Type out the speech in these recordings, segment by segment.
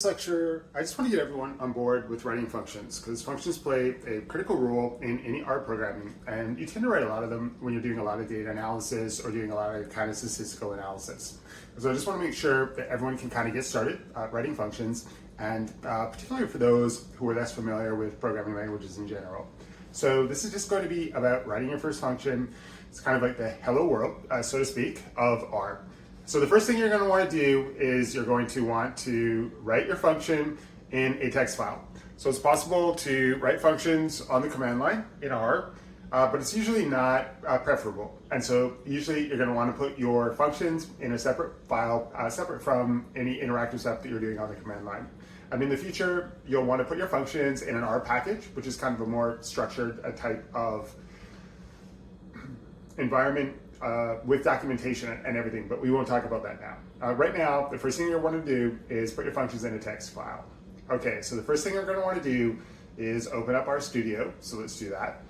Lecture, I just want to get everyone on board with writing functions because functions play a critical role in any R programming, and you tend to write a lot of them when you're doing a lot of data analysis or doing a lot of kind of statistical analysis. So I just want to make sure that everyone can kind of get started writing functions, and particularly for those who are less familiar with programming languages in general. So this is just going to be about writing your first function. It's kind of like the hello world, so to speak, of R. So the first thing you're going to want to do is you're going to want to write your function in a text file. So it's possible to write functions on the command line in R, but it's usually not preferable. And so usually you're going to want to put your functions in a separate file, separate from any interactive stuff that you're doing on the command line. And in the future, you'll want to put your functions in an R package, which is kind of a more structured type of environment with documentation and everything, but we won't talk about that now. Right now, the first thing you'll want to do is put your functions in a text file. Okay, so the first thing you're going to want to do is open up RStudio. So let's do that.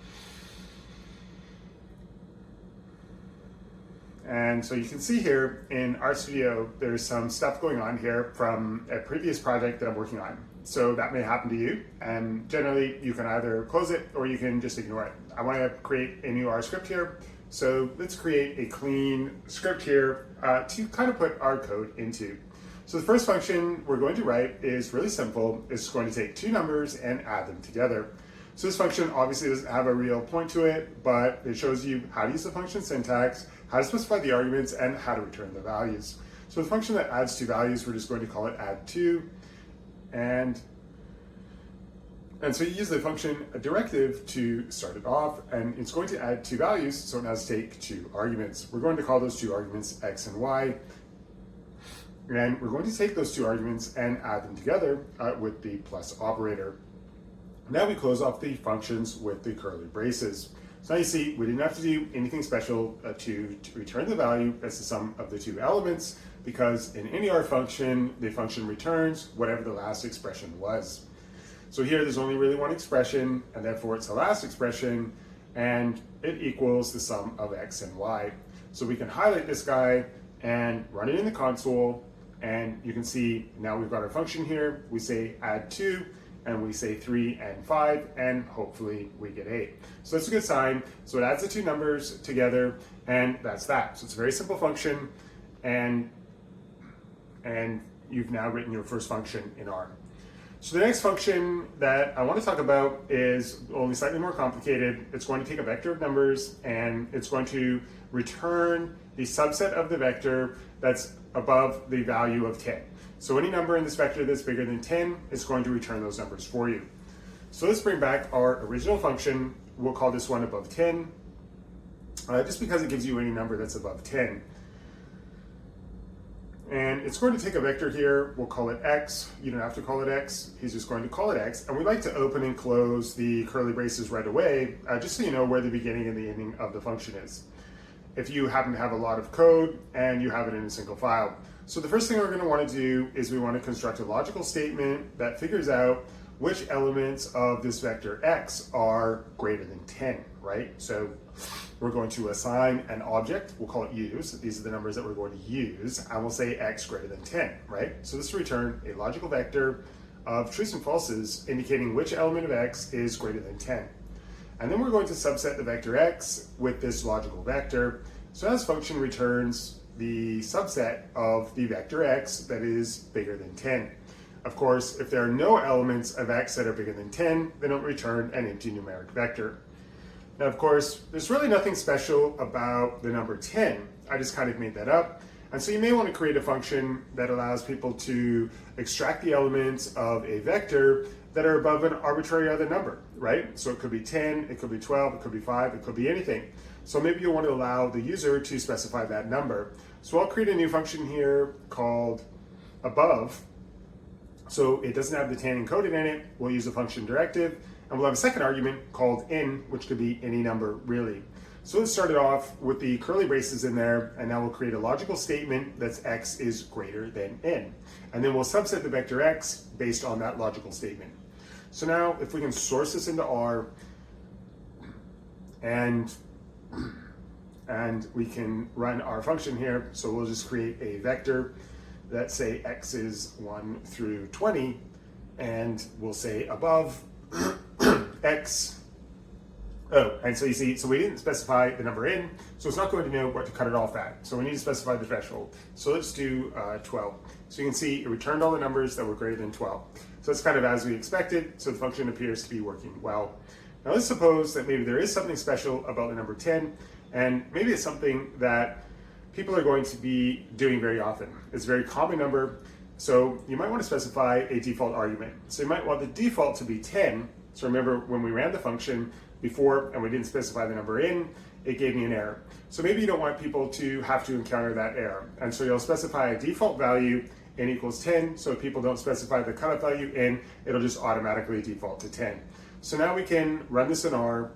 And so you can see here in RStudio, there's some stuff going on here from a previous project that I'm working on. So that may happen to you, and generally you can either close it or you can just ignore it. I want to create a new R script here. So let's create a clean script here to kind of put our code into. So the first function we're going to write is really simple. It's going to take two numbers and add them together. So this function obviously doesn't have a real point to it, but it shows you how to use the function syntax, how to specify the arguments, and how to return the values. So the function that adds two values, we're just going to call it add2. And so you use the function directive to start it off, and it's going to add two values, so it has to take two arguments. We're going to call those two arguments x and y, and we're going to take those two arguments and add them together with the plus operator. Now we close off the functions with the curly braces. So now you see we didn't have to do anything special to return the value as the sum of the two elements, because in any R function, the function returns whatever the last expression was. So here there's only really one expression, and therefore it's the last expression, and it equals the sum of x and y. So we can highlight this guy and run it in the console, and you can see now we've got our function here. We say add 2, and we say 3 and 5, and hopefully we get 8. So that's a good sign. So it adds the two numbers together, and that's that. So it's a very simple function, and you've now written your first function in R. So the next function that I want to talk about is only slightly more complicated. It's going to take a vector of numbers, and it's going to return the subset of the vector that's above the value of 10. So any number in this vector that's bigger than 10 is going to return those numbers for you. So let's bring back our original function. We'll call this one above 10, just because it gives you any number that's above 10. And it's going to take a vector here. We'll call it x. You don't have to call it x. He's just going to call it x. And we like to open and close the curly braces right away, just so you know where the beginning and the ending of the function is, if you happen to have a lot of code and you have it in a single file. So the first thing we're going to want to do is we want to construct a logical statement that figures out which elements of this vector x are greater than 10, right? So we're going to assign an object, we'll call it use. These are the numbers that we're going to use, and we'll say x greater than 10, right? So this will return a logical vector of trues and falses indicating which element of x is greater than 10. And then we're going to subset the vector x with this logical vector. So this function returns the subset of the vector x that is bigger than 10. Of course, if there are no elements of x that are bigger than 10, then it'll return an empty numeric vector. Now, of course, there's really nothing special about the number 10. I just kind of made that up. And so you may want to create a function that allows people to extract the elements of a vector that are above an arbitrary other number, right? So it could be 10, it could be 12, it could be 5, it could be anything. So maybe you want to allow the user to specify that number. So I'll create a new function here called above. So it doesn't have the 10 encoded in it. We'll use the function directive, and we'll have a second argument called in, which could be any number really. So let's start it off with the curly braces in there, and now we'll create a logical statement that's x is greater than n. And then we'll subset the vector x based on that logical statement. So now if we can source this into R, and we can run our function here. So we'll just create a vector let's say x is 1 through 20, and we'll say above x. Oh, and so you see, so we didn't specify the number in, so it's not going to know what to cut it off at. So we need to specify the threshold. So let's do 12. So you can see it returned all the numbers that were greater than 12. So it's kind of as we expected, so the function appears to be working well. Now let's suppose that maybe there is something special about the number 10, and maybe it's something that people are going to be doing very often. It's a very common number, so you might want to specify a default argument. So you might want the default to be 10. So remember, when we ran the function before and we didn't specify the number in, it gave me an error. So maybe you don't want people to have to encounter that error. And so you'll specify a default value n equals 10, so if people don't specify the cutoff value in, it'll just automatically default to 10. So now we can run this in R,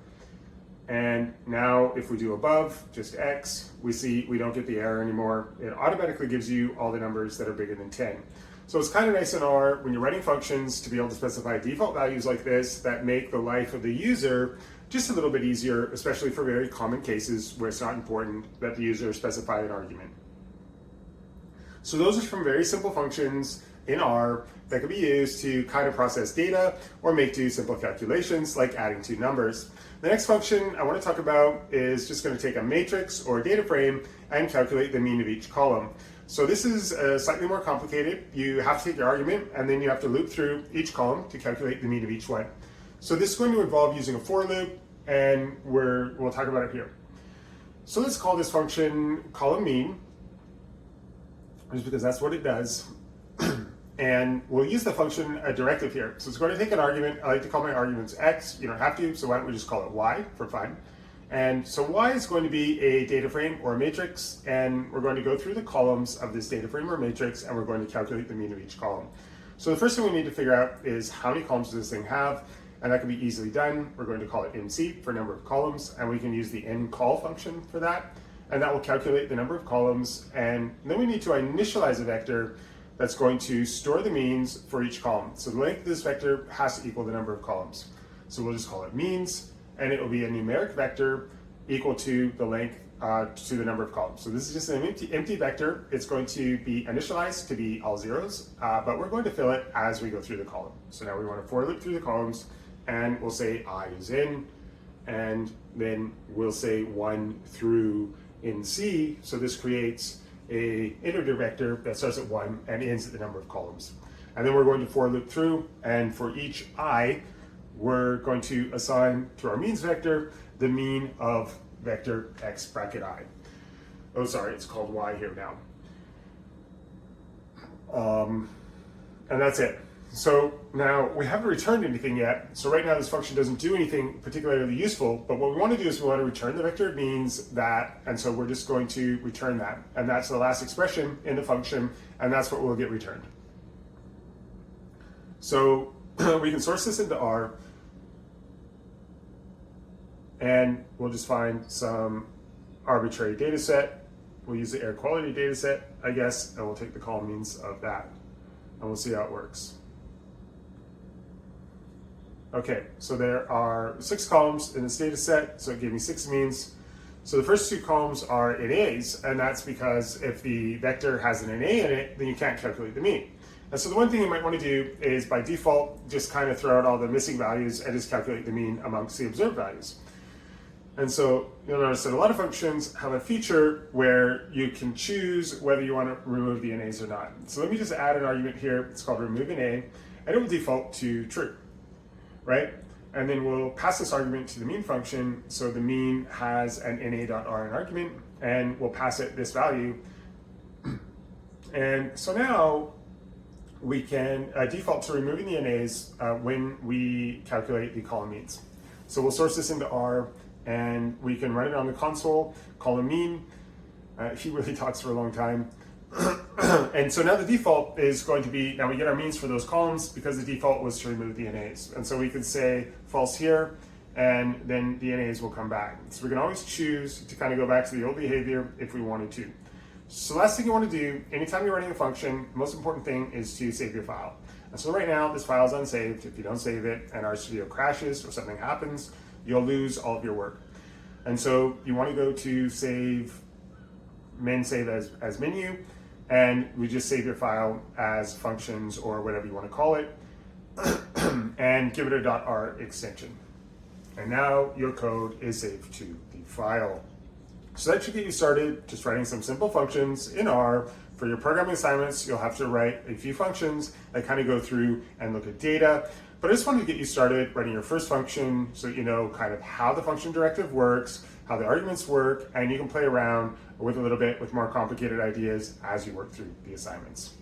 and now if we do above just x, we see we don't get the error anymore. It automatically gives you all the numbers that are bigger than 10. So it's kind of nice in R when you're writing functions to be able to specify default values like this that make the life of the user just a little bit easier, especially for very common cases where it's not important that the user specify an argument. So those are some very simple functions in R that can be used to kind of process data or make do simple calculations like adding two numbers. The next function I want to talk about is just going to take a matrix or a data frame and calculate the mean of each column. So this is slightly more complicated. You have to take your argument and then you have to loop through each column to calculate the mean of each one. So this is going to involve using a for loop, and we'll talk about it here. So let's call this function column mean, just because that's what it does. And we'll use the function a directive here. So it's going to take an argument. I like to call my arguments x. You don't have to, so why don't we just call it y for fun. And so y is going to be a data frame or a matrix, and we're going to go through the columns of this data frame or matrix, and we're going to calculate the mean of each column. So the first thing we need to figure out is how many columns does this thing have, and that can be easily done. We're going to call it MC for number of columns, and we can use the ncall function for that, and that will calculate the number of columns. And then we need to initialize a vector that's going to store the means for each column. So the length of this vector has to equal the number of columns. So we'll just call it means, and it will be a numeric vector equal to the length to the number of columns. So this is just an empty vector. It's going to be initialized to be all zeros, but we're going to fill it as we go through the column. So now we want to for loop through the columns, and we'll say I is in, and then we'll say 1 through in C. So this creates a integer vector that starts at 1 and ends at the number of columns. And then we're going to for loop through, and for each I, we're going to assign to our means vector the mean of vector x bracket I. Oh, sorry, it's called y here now. And that's it. So now we haven't returned anything yet. So right now this function doesn't do anything particularly useful, but what we want to do is we want to return the vector it means that, and so we're just going to return that. And that's the last expression in the function, and that's what will get returned. So we can source this into R, and we'll just find some arbitrary data set. We'll use the air quality data set, I guess, and we'll take the column means of that, and we'll see how it works. Okay, so there are 6 columns in this data set, so it gave me 6 means. So the first 2 columns are NAs, and that's because if the vector has an NA in it, then you can't calculate the mean. And so the one thing you might want to do is, by default, just kind of throw out all the missing values and just calculate the mean amongst the observed values. And so you'll notice that a lot of functions have a feature where you can choose whether you want to remove the NAs or not. So let me just add an argument here. It's called remove NA, and it will default to true, right? And then we'll pass this argument to the mean function. So the mean has an na.rn argument, and we'll pass it this value. And so now we can default to removing the NAs when we calculate the column means. So we'll source this into R, and we can run it on the console, column mean. He really talks for a long time. And so now the default is going to be, now we get our means for those columns because the default was to remove the NAs. And so we could say false here, and then the NAs will come back. So we can always choose to kind of go back to the old behavior if we wanted to. So the last thing you want to do, anytime you're running a function, the most important thing is to save your file. And so right now, this file is unsaved. If you don't save it and RStudio crashes or something happens, you'll lose all of your work. And so you want to go to save, save as menu, and we just save your file as functions or whatever you want to call it, and give it a .r extension. And now your code is saved to the file. So that should get you started just writing some simple functions in R. For your programming assignments, you'll have to write a few functions that kind of go through and look at data. But I just wanted to get you started writing your first function so that you know kind of how the function directive works, how the arguments work, and you can play around with a little bit with more complicated ideas as you work through the assignments.